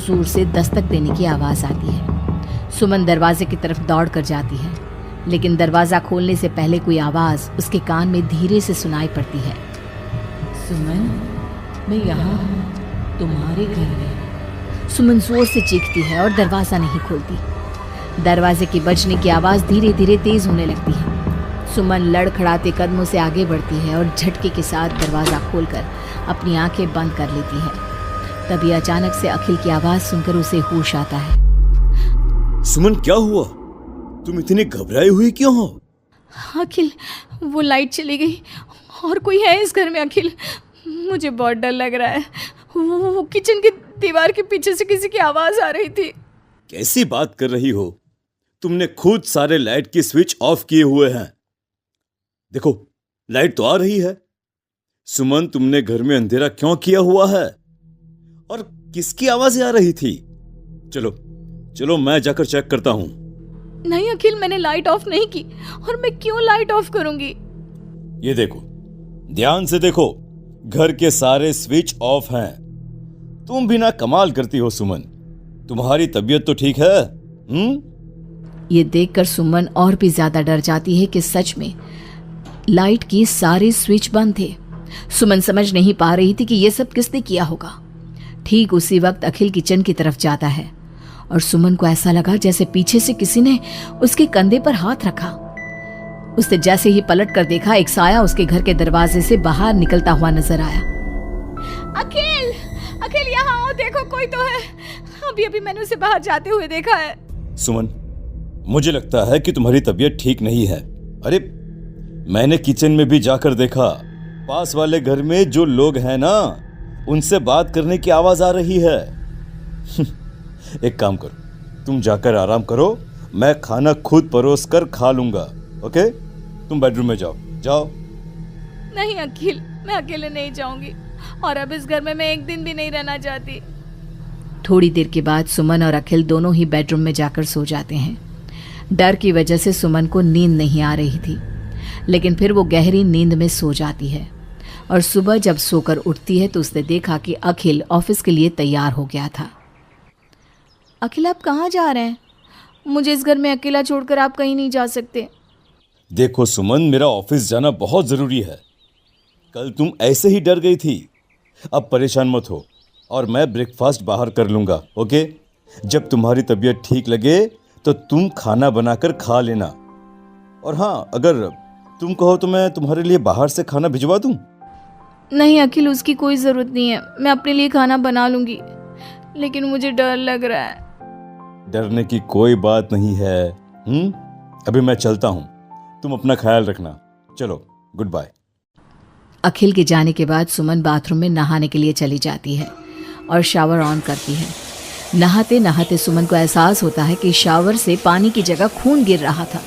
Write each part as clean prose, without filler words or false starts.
जोर से दस्तक देने की आवाज आती है। सुमन दरवाजे की तरफ दौड़ कर जाती है, लेकिन दरवाजा खोलने से पहले कोई आवाज उसके कान में धीरे से सुनाई पड़ती है। सुमन, मैं यहाँ हूँ, तुम्हारे घर में। सुमन जोर से चीखती है और दरवाजा नहीं खोलती। दरवाजे की बजने की आवाज धीरे धीरे तेज होने लगती है। सुमन लड़खड़ाते कदमों से आगे बढ़ती है और झटके के साथ दरवाजा खोलकर अपनी आंखें बंद कर लेती है। तभी अचानक से अखिल की आवाज सुनकर उसे होश आता है। सुमन, क्या हुआ? तुम इतनी घबराई हुई क्यों हो? अखिल, वो लाइट चली गई और कोई है इस घर में। अखिल, मुझे बहुत डर लग रहा है। वो किचन की दीवार के पीछे से किसी की आवाज आ रही थी। कैसी बात कर रही हो? तुमने खुद सारे लाइट के स्विच ऑफ किए हुए हैं। देखो, लाइट तो आ रही है। सुमन, तुमने घर में अंधेरा क्यों किया हुआ है? और किसकी आवाजें आ रही थी? चलो चलो, मैं जाकर चेक करता हूं। नहीं अखिल, मैंने लाइट ऑफ नहीं की। और मैं क्यों लाइट ऑफ करूंगी? ये देखो, ध्यान से देखो, घर के सारे स्विच ऑफ हैं। तुम भी ना कमाल करती हो सुमन। तुम्हारी तबीयत तो ठीक है? ये देखकर सुमन और भी ज्यादा डर जाती है कि सच में लाइट की सारे स्विच बंद थे। सुमन समझ नहीं पा रही थी कि ये सब किसने किया होगा। ठीक उसी वक्त अखिल किचन की तरफ जाता है और सुमन को ऐसा लगा जैसे पीछे से किसी ने उसके कंधे पर हाथ रखा। उसने जैसे ही पलट कर देखा, एक साया उसके घर के दरवाजे से बाहर निकलता हुआ नजर आया। अखिल, अखिल यहाँ आओ, देखो कोई तो है। अभी अभी मैंने उसे बाहर जाते हुए देखा है। सुमन, मुझे लगता है कि तुम्हारी तबीयत ठीक नहीं है। अरे, मैंने किचन में भी जाकर देखा। पास वाले घर में जो लोग हैं ना, उनसे बात करने की आवाज आ रही है। एक काम करो, तुम जाकर आराम करो, मैं खाना खुद परोस कर खा लूंगा। ओके? तुम बेडरूम में जाओ। जाओ। नहीं अखिल, मैं अकेले नहीं जाऊंगी और अब इस घर में मैं एक दिन भी नहीं रहना चाहती। थोड़ी देर के बाद सुमन और अखिल दोनों ही बेडरूम में जाकर सो जाते हैं। डर की वजह से सुमन को नींद नहीं आ रही थी, लेकिन फिर वो गहरी नींद में सो जाती है और सुबह जब सोकर उठती है तो उसने देखा कि अखिल ऑफिस के लिए तैयार हो गया था। अखिल, आप कहाँ जा रहे हैं? मुझे इस घर में अकेला छोड़कर आप कहीं नहीं जा सकते। देखो सुमन, मेरा ऑफिस जाना बहुत जरूरी है। कल तुम ऐसे ही डर गई थी। अब परेशान मत हो और मैं ब्रेकफास्ट बाहर कर लूंगा। ओके? जब तुम्हारी तबीयत ठीक लगे तो तुम खाना बनाकर खा लेना। और हाँ, अगर तुम कहो तो मैं तुम्हारे लिए बाहर से खाना भिजवा दूं। नहीं अखिल, उसकी कोई ज़रूरत नहीं है। मैं अपने लिए खाना बना लूंगी, लेकिन मुझे डर लग रहा है। डरने की कोई बात नहीं है। अभी मैं चलता हूँ, तुम अपना ख्याल रखना। चलो, गुड बाय। अखिल के जाने के बाद सुमन बाथरूम में नहाने के लिए चली जाती है और शावर ऑन करती है। नहाते नहाते सुमन को एहसास होता है कि शावर से पानी की जगह खून गिर रहा था।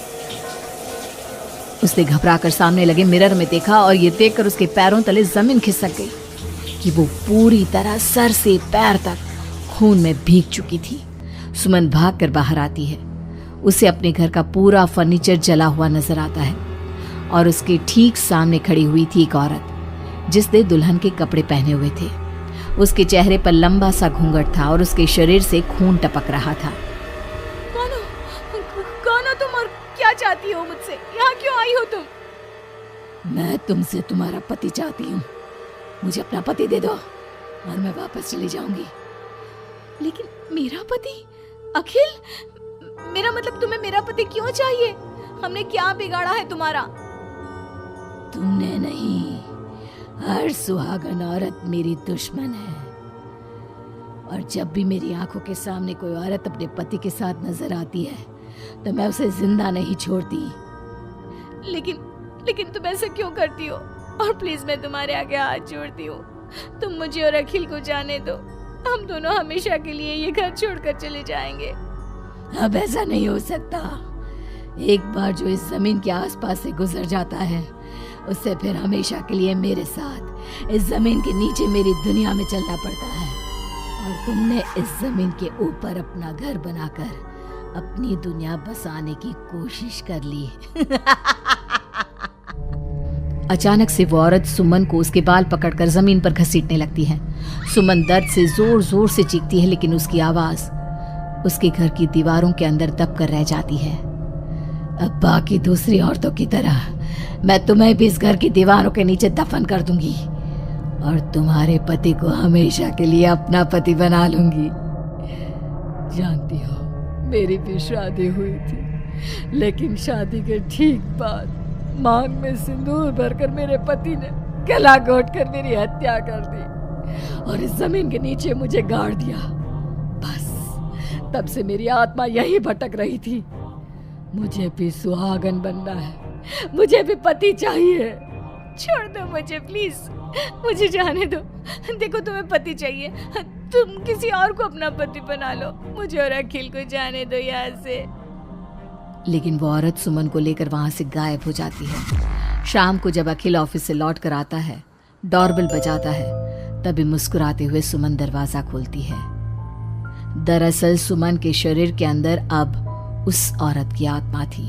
उसने घबराकर सामने लगे मिरर में देखा और ये देखकर उसके पैरों तले जमीन खिसक गई कि वो पूरी तरह सर से पैर तक खून में भीग चुकी थी। सुमन भागकर बाहर आती है। उसे अपने घर का पूरा फर्नीचर जला हुआ नजर आता है और उसके ठीक सामने खड़ी हुई थी एक औरत जिसने दुल्हन के कपड़े पहने हुए थे। उसके चेहरे पर लंबा सा घूंघट था और उसके शरीर से खून टपक रहा था। कौन हो तुम और क्या चाहती हो मुझसे? यहाँ क्यों आई हो तुम? मैं तुमसे तुम्हारा पति चाहती हूँ। मुझे अपना पति दे दो और मैं वापस चली जाऊंगी। लेकिन मेरा पति? अखिल, मेरा मतलब तुम्हें मेरा पति क्यों चाहिए? हमने क्या बिगाड़ा है तुम्हारा? तुमने नहीं, हर सुहागन औरत मेरी दुश्मन है और जब भी मेरी आंखों के सामने कोई औरत अपने पति के साथ नजर आती है तो मैं उसे जिंदा नहीं छोड़ती। लेकिन तुम ऐसा क्यों करती हो? और प्लीज मैं तुम्हारे आगे हाथ जोड़ती हूँ, तुम मुझे और अखिल को जाने दो। हम दोनों हमेशा के लिए ये घर छोड़कर चले जाएंगे। अब ऐसा नहीं हो सकता। एक बार जो इस जमीन के आसपास से गुजर जाता है उससे फिर हमेशा के लिए मेरे साथ इस जमीन के नीचे मेरी दुनिया में चलना पड़ता है। और तुमने इस जमीन के ऊपर अपना घर बनाकर अपनी दुनिया बसाने की कोशिश कर ली। अचानक से वो औरत सुमन को उसके बाल पकड़कर जमीन पर घसीटने लगती है। सुमन दर्द से जोर जोर से चीखती है, लेकिन उसकी आवाज उसके घर की दीवारों के अंदर दब कर रह जाती है। अब बाकी दूसरी औरतों की तरह मैं तुम्हें भी इस घर की दीवारों के नीचे दफन कर दूंगी और तुम्हारे पति को हमेशा के लिए अपना पति बना लूंगी। जानती हो, मेरी भी शादी हुई थी, लेकिन शादी के ठीक बाद मांग में सिंदूर भरकर मेरे पति ने गला घोटकर मेरी हत्या कर दी और इस जमीन के नीचे मुझे गाड़ दिया। बस तब से मेरी आत्मा यही भटक रही थी। मुझे भी सुहागन बनना है, मुझे भी पति चाहिए। छोड़ दो मुझे प्लीज, मुझे जाने दो। देखो तुम्हें पति चाहिए, तुम किसी और को अपना पति बना लो। मुझे और अखिल को जाने दो यहाँ से। लेकिन वो औरत सुमन को लेकर वहां से गायब हो जाती है। शाम को जब अखिल ऑफिस से लौट कर आता है, डोरबेल बजाता है, तभी मुस्कुराते हुए सुमन दरवाजा खोलती है। दरअसल सुमन के शरीर के अंदर अब उस औरत की आत्मा थी,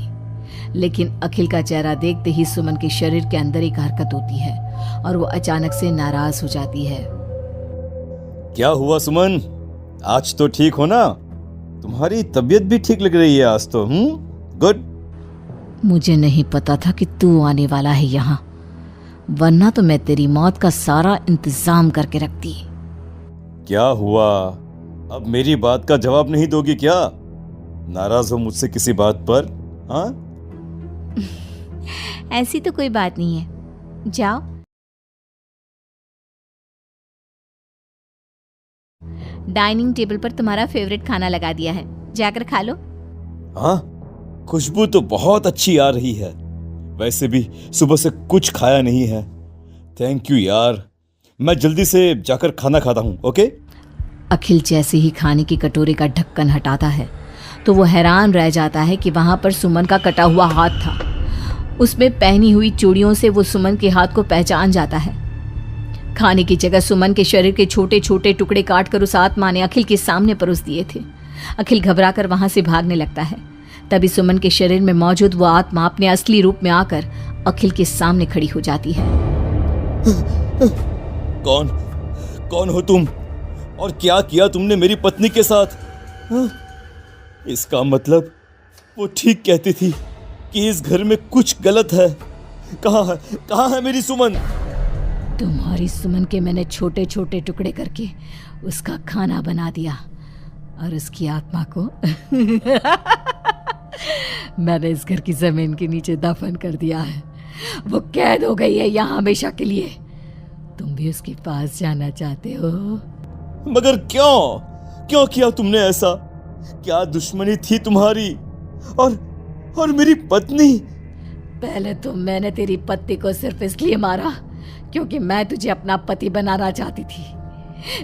लेकिन अखिल का चेहरा देखते ही सुमन के शरीर के अंदर एक हरकत होती है और वो अचानक से नाराज हो जाती है। क्या हुआ सुमन, आज तो ठीक हो ना? तुम्हारी तबीयत भी ठीक लग रही है आज तो। गुड। मुझे नहीं पता था कि तू आने वाला है यहाँ, वरना तो मैं तेरी मौत का सारा इंतजाम करके रखती। क्या हुआ? अब मेरी बात का जवाब नहीं दोगी क्या? नाराज हो मुझसे किसी बात पर? हाँ? ऐसी तो कोई बात नहीं है, जाओ। डाइनिंग टेबल पर तुम्हारा फेवरेट खाना लगा दिया है, जाकर खा लो। हाँ, खुशबू तो बहुत अच्छी आ रही है। वैसे भी सुबह से कुछ खाया नहीं है। थैंक यू यार, मैं जल्दी से जाकर खाना खाता हूँ। ओके? अखिल जैसे ही खाने की कटोरे का ढक्कन हटाता है तो वो हैरान रह जाता है कि वहां पर सुमन का कटा हुआ हाथ था। उसमें पहनी हुई चूड़ियों से वो सुमन के हाथ को पहचान जाता है। खाने की जगह सुमन के शरीर के छोटे छोटे टुकड़े काटकर उस आत्मा ने अखिल के सामने परोस दिए थे। अखिल घबराकर वहां से भागने लगता है। तभी सुमन के शरीर में मौजूद वो आत्मा अपने असली रूप में आकर अखिल के सामने खड़ी हो जाती है। कौन हो तुम और क्या किया तुमने मेरी पत्नी के साथ? इसका मतलब वो ठीक कहती थी कि इस घर में कुछ गलत है। कहाँ है मेरी सुमन? तुम्हारी सुमन के मैंने छोटे छोटे टुकड़े करके उसका खाना बना दिया और उसकी आत्मा को मैंने इस घर की जमीन के नीचे दफन कर दिया है। वो कैद हो गई है यहाँ हमेशा के लिए। तुम भी उसके पास जाना चाहते हो? मगर क्यों किया तुमने ऐसा? क्या दुश्मनी थी तुम्हारी और मेरी पत्नी? पहले तो मैंने तेरी पत्नी को सिर्फ इसलिए मारा क्योंकि मैं तुझे अपना पति बनाना चाहती थी।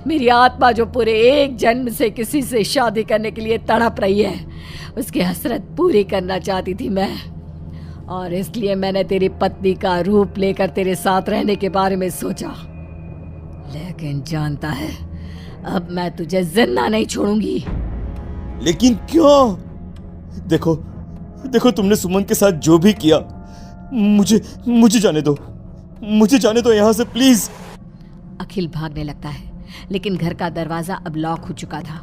मेरी आत्मा जो पूरे एक जन्म से किसी से शादी करने के लिए तड़प रही है, उसकी हसरत पूरी करना चाहती थी मैं, और इसलिए मैंने तेरी पत्नी का रूप लेकर तेरे साथ रहने के बारे में सोचा। लेकिन जानता है, अब मैं तुझे जिंदा नहीं छोड़ूंगी। लेकिन क्यों? देखो तुमने सुमन के साथ जो भी किया, मुझे जाने दो यहाँ से प्लीज। अखिल भागने लगता है, लेकिन घर का दरवाजा अब लॉक हो चुका था।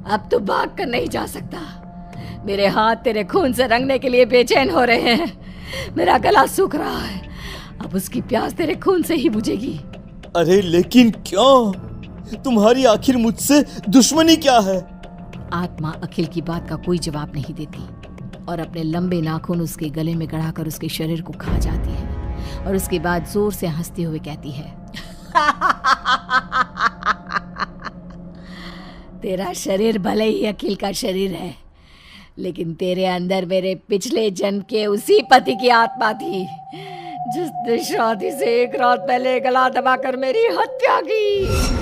अब तो भाग कर नहीं जा सकता। मेरे हाथ तेरे खून से रंगने के लिए बेचैन हो रहे हैं। मेरा गला सूख रहा है, अब उसकी प्यास तेरे खून से ही बुझेगी। अरे लेकिन क्यों? तुम्हारी आखिर मुझसे दुश्मनी क्या है? आत्मा अखिल की बात का कोई जवाब नहीं देती और अपने लंबे नाखून उसके गले में गड़ाकर उसके शरीर को खा जाती है और उसके बाद जोर से हंसते हुए कहती है, तेरा शरीर भले ही अखिल का शरीर है, लेकिन तेरे अंदर मेरे पिछले जन्म के उसी पति की आत्मा थी जिसने शादी से एक रात पहले गला दबाकर मेरी हत्या की।